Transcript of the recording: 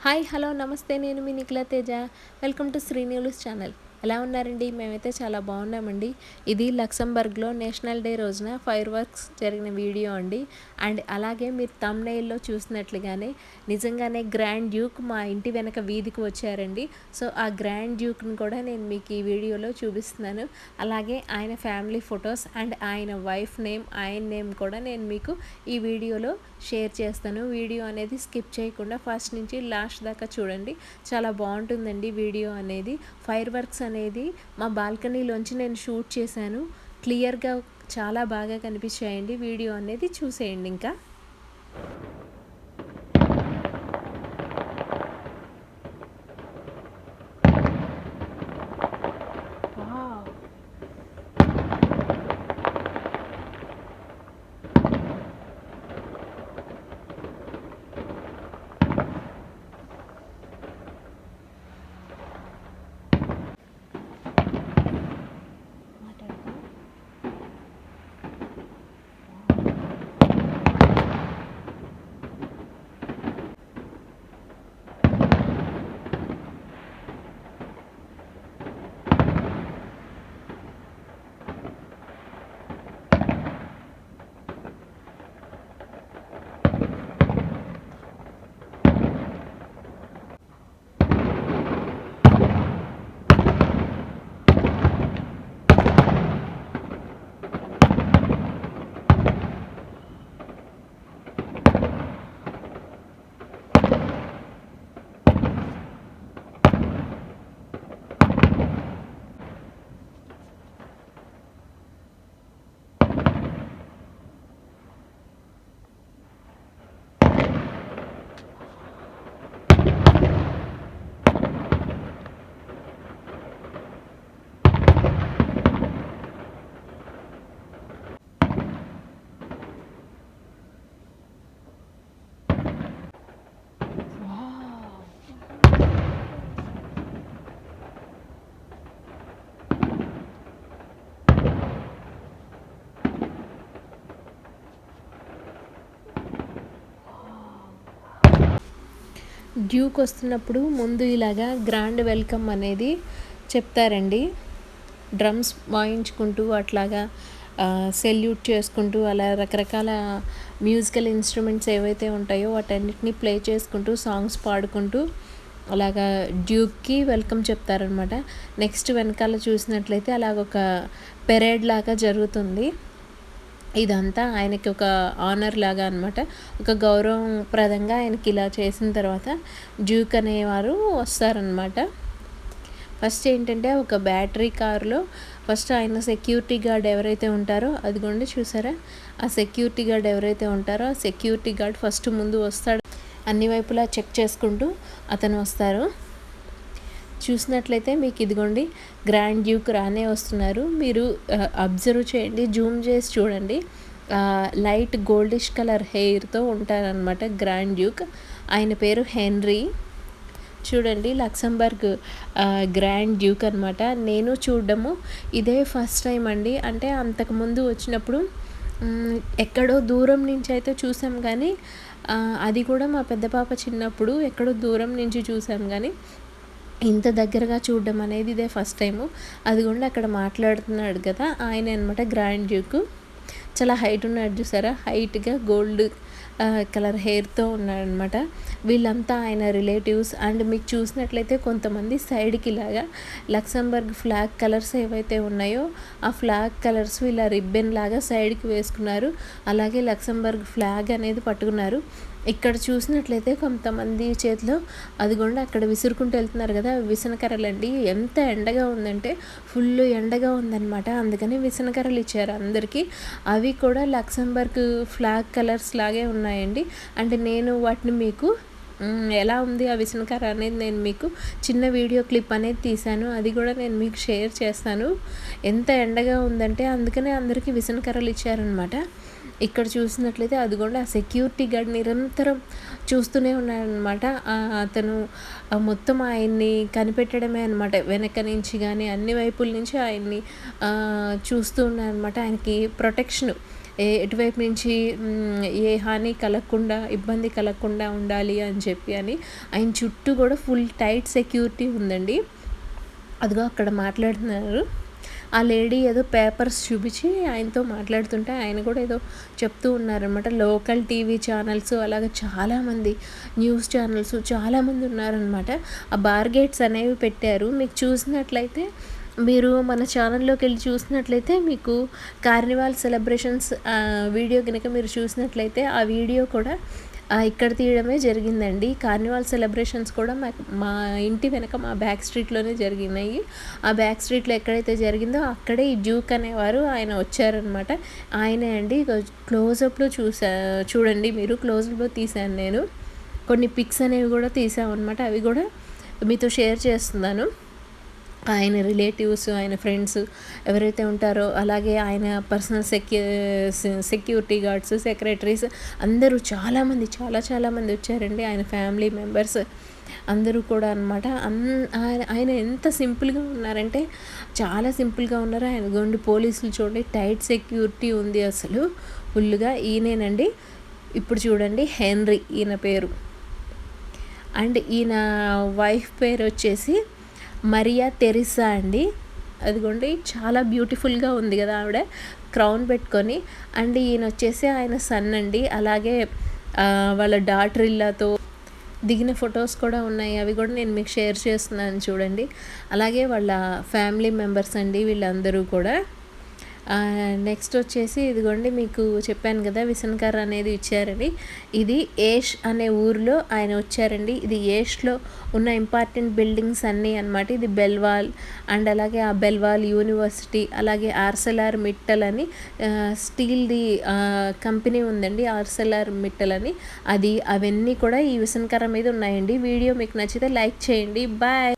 Hi hello నమస్తే నేను మీ Nikhila Teja. Welcome to Shri news channel. ఎలా ఉన్నారండి? మేమైతే చాలా బాగున్నామండి. ఇది లక్సంబర్గ్లో నేషనల్ డే రోజున ఫైర్ వర్క్స్ జరిగిన వీడియో అండి. అండ్ అలాగే మీరు థంబ్నెయిల్లో చూసినట్లుగానే నిజంగానే గ్రాండ్ డ్యూక్ మా ఇంటి వెనక వీధికి వచ్చారండి. సో ఆ గ్రాండ్ డ్యూక్ని కూడా నేను మీకు ఈ వీడియోలో చూపిస్తున్నాను. అలాగే ఆయన ఫ్యామిలీ ఫొటోస్ అండ్ ఆయన వైఫ్ నేమ్, ఆయన నేమ్ కూడా నేను మీకు ఈ వీడియోలో షేర్ చేస్తాను. వీడియో అనేది స్కిప్ చేయకుండా ఫస్ట్ నుంచి లాస్ట్ దాకా చూడండి. చాలా బాగుంటుందండి వీడియో అనేది. ఫైర్ వర్క్స్ అనేది మా బాల్కనీలోంచి నేను షూట్ చేశాను. క్లియర్గా చాలా బాగా కనిపించాయండి. వీడియో అనేది చూసేయండి. ఇంకా డ్యూక్ వస్తున్నప్పుడు ముందు ఇలాగా గ్రాండ్ వెల్కమ్ అనేది చెప్తారండి. డ్రమ్స్ వాయించుకుంటూ అట్లాగా సెల్యూట్ చేసుకుంటూ అలా రకరకాల మ్యూజికల్ ఇన్స్ట్రుమెంట్స్ ఏవైతే ఉంటాయో వాటన్నిటిని ప్లే చేసుకుంటూ సాంగ్స్ పాడుకుంటూ అలాగా డ్యూక్కి వెల్కమ్ చెప్తారనమాట. నెక్స్ట్ వెనకాల చూసినట్లయితే అలాగొక పెరేడ్ లాగా జరుగుతుంది. ఇదంతా ఆయనకి ఒక ఆనర్ లాగా అనమాట. ఒక గౌరవప్రదంగా ఆయనకి ఇలా చేసిన తర్వాత డ్యూక్ అనేవారు వస్తారనమాట. ఫస్ట్ ఏంటంటే ఒక బ్యాటరీ కారులో ఫస్ట్ ఆయన సెక్యూరిటీ గార్డ్ ఎవరైతే ఉంటారో అదిగోండి చూసారా, ఆ సెక్యూరిటీ గార్డ్ ఎవరైతే ఉంటారో ఆ సెక్యూరిటీ గార్డ్ ఫస్ట్ ముందు వస్తాడు. అన్ని వైపులా చెక్ చేసుకుంటూ అతను వస్తారు. చూసినట్లయితే మీకు ఇదిగోండి గ్రాండ్ డ్యూక్ రానే వస్తున్నారు. మీరు అబ్జర్వ్ చేయండి, జూమ్ చేసి చూడండి. లైట్ గోల్డిష్ కలర్ హెయిర్తో ఉంటారనమాట గ్రాండ్ డ్యూక్. ఆయన పేరు హెన్రీ. చూడండి లక్సంబర్గ్ గ్రాండ్ డ్యూక్ అనమాట. నేను చూడడము ఇదే ఫస్ట్ టైం అండి. అంటే అంతకుముందు వచ్చినప్పుడు ఎక్కడో దూరం నుంచి అయితే చూసాం కానీ అది కూడా మా పెద్ద పాప చిన్నప్పుడు ఎక్కడో దూరం నుంచి చూసాం కానీ ఇంత దగ్గరగా చూడడం అనేది ఇదే ఫస్ట్ టైము. అది కూడా అక్కడ మాట్లాడుతున్నాడు కదా ఆయన అనమాట గ్రాండ్ డ్యూక్. చాలా హైట్ ఉన్నాడు చూసారా, హైట్గా గోల్డ్ కలర్ హెయిర్తో ఉన్నాడనమాట. వీళ్ళంతా ఆయన రిలేటివ్స్. అండ్ మీకు చూసినట్లయితే కొంతమంది సైడ్కి ఇలాగా లక్సంబర్గ్ ఫ్లాగ్ కలర్స్ ఏవైతే ఉన్నాయో ఆ ఫ్లాగ్ కలర్స్ ఇలా రిబ్బన్ లాగా సైడ్కి వేసుకున్నారు. అలాగే లక్సంబర్గ్ ఫ్లాగ్ అనేది పట్టుకున్నారు. ఇక్కడ చూసినట్లయితే కొంతమంది చేతిలో అదిగోండి అక్కడ విసురుకుంటూ వెళ్తున్నారు కదా, విసనకర్రలండి. ఎంత ఎండగా ఉందంటే ఫుల్ ఎండగా ఉందన్నమాట. అందుకని విసనకర్రలు ఇచ్చారు అందరికీ. అవి కూడా లక్సంబర్గ్ ఫ్లాగ్ కలర్స్ లాగే ఉన్నాయండి. అంటే నేను వాటిని మీకు ఎలా ఉంది ఆ విసనకర్ర అనేది నేను మీకు చిన్న వీడియో క్లిప్ అనేది తీశాను. అది కూడా నేను మీకు షేర్ చేస్తాను. ఎంత ఎండగా ఉందంటే అందుకనే అందరికీ విసనకర్రలు ఇచ్చారనమాట. ఇక్కడ చూసినట్లయితే అదిగోండి ఆ సెక్యూరిటీ గార్డ్ నిరంతరం చూస్తూనే ఉన్నాడనమాట. అతను మొత్తం ఆయన్ని కనిపెట్టడమే అనమాట. వెనక నుంచి కానీ అన్ని వైపుల నుంచి ఆయన్ని చూస్తూ ఉన్నారనమాట. ఆయనకి ప్రొటెక్షను ఎటువైపు నుంచి ఏ హాని కలగకుండా ఇబ్బంది కలగకుండా ఉండాలి అని చెప్పి అని ఆయన చుట్టూ కూడా ఫుల్ టైట్ సెక్యూరిటీ ఉందండి. అదిగో అక్కడ మాట్లాడుతున్నారు. ఆ లేడీ ఏదో పేపర్స్ చూపించి ఆయనతో మాట్లాడుతుంటే ఆయన కూడా ఏదో చెప్తూ ఉన్నారనమాట. లోకల్ టీవీ ఛానల్స్ అలాగే చాలామంది న్యూస్ ఛానల్స్ చాలామంది ఉన్నారనమాట. ఆ బార్ గేట్స్ అనేవి పెట్టారు. మీకు చూసినట్లయితే మీరు మన ఛానల్లోకి వెళ్ళి చూసినట్లయితే మీకు కార్నివాల్ సెలబ్రేషన్స్ వీడియో కనుక మీరు చూసినట్లయితే ఆ వీడియో కూడా ఇక్కడ తీయడమే జరిగిందండి. కార్నివాల్ సెలబ్రేషన్స్ కూడా మా ఇంటి వెనక మా బ్యాక్ స్ట్రీట్లోనే జరిగినాయి. ఆ బ్యాక్ స్ట్రీట్లో ఎక్కడైతే జరిగిందో అక్కడే ఈ డ్యూక్ అనేవారు ఆయన వచ్చారనమాట. ఆయనే అండి. క్లోజప్లో చూడండి మీరు, క్లోజప్లో తీశాను నేను. కొన్ని పిక్స్ అనేవి కూడా తీసామన్నమాట. అవి కూడా మీతో షేర్ చేస్తున్నాను. ఆయన రిలేటివ్స్, ఆయన ఫ్రెండ్స్ ఎవరైతే ఉంటారో, అలాగే ఆయన పర్సనల్ సెక్యూరిటీ గార్డ్స్, సెక్రటరీస్ అందరూ చాలామంది వచ్చారండి. ఆయన ఫ్యామిలీ మెంబర్స్ అందరూ కూడా అనమాట. ఆయన ఎంత సింపుల్గా ఉన్నారంటే చాలా సింపుల్గా ఉన్నారు. ఆయన గొండి పోలీసులు చూడండి, టైట్ సెక్యూరిటీ ఉంది అసలు ఫుల్గా. ఈయనేనండి ఇప్పుడు చూడండి, హెన్రీ ఈయన పేరు. అండ్ ఈయన వైఫ్ పేరు వచ్చేసి మరియా తెరిసా అండి. అదిగోండి చాలా బ్యూటిఫుల్గా ఉంది కదా ఆవిడ క్రౌన్ పెట్టుకొని. అండ్ ఈయన వచ్చేసి ఆయన సన్ అండి. అలాగే వాళ్ళ డాటర్ ఇల్లాతో దిగిన ఫొటోస్ కూడా ఉన్నాయి. అవి కూడా నేను మీకు షేర్ చేస్తున్నాను చూడండి. అలాగే వాళ్ళ ఫ్యామిలీ మెంబర్స్ అండి వీళ్ళందరూ కూడా. నెక్స్ట్ వచ్చేసి ఇదిగోండి, మీకు చెప్పాను కదా విసనకర్ర అనేది ఇచ్చారని. ఇది ఏష్ అనే ఊరిలో ఆయన వచ్చారండి. ఇది ఏష్లో ఉన్న ఇంపార్టెంట్ బిల్డింగ్స్ అన్నీ అనమాట. ఇది బెల్వాల్ అండ్ అలాగే ఆ బెల్వాల్ యూనివర్సిటీ, అలాగే ఆర్సెలార్ మిట్టల్ అని స్టీల్ది కంపెనీ ఉందండి, ఆర్సెలార్ మిట్టల్ అని. అవన్నీ కూడా ఈ విసనకర్ర మీద ఉన్నాయండి. వీడియో మీకు నచ్చితే లైక్ చేయండి. బాయ్.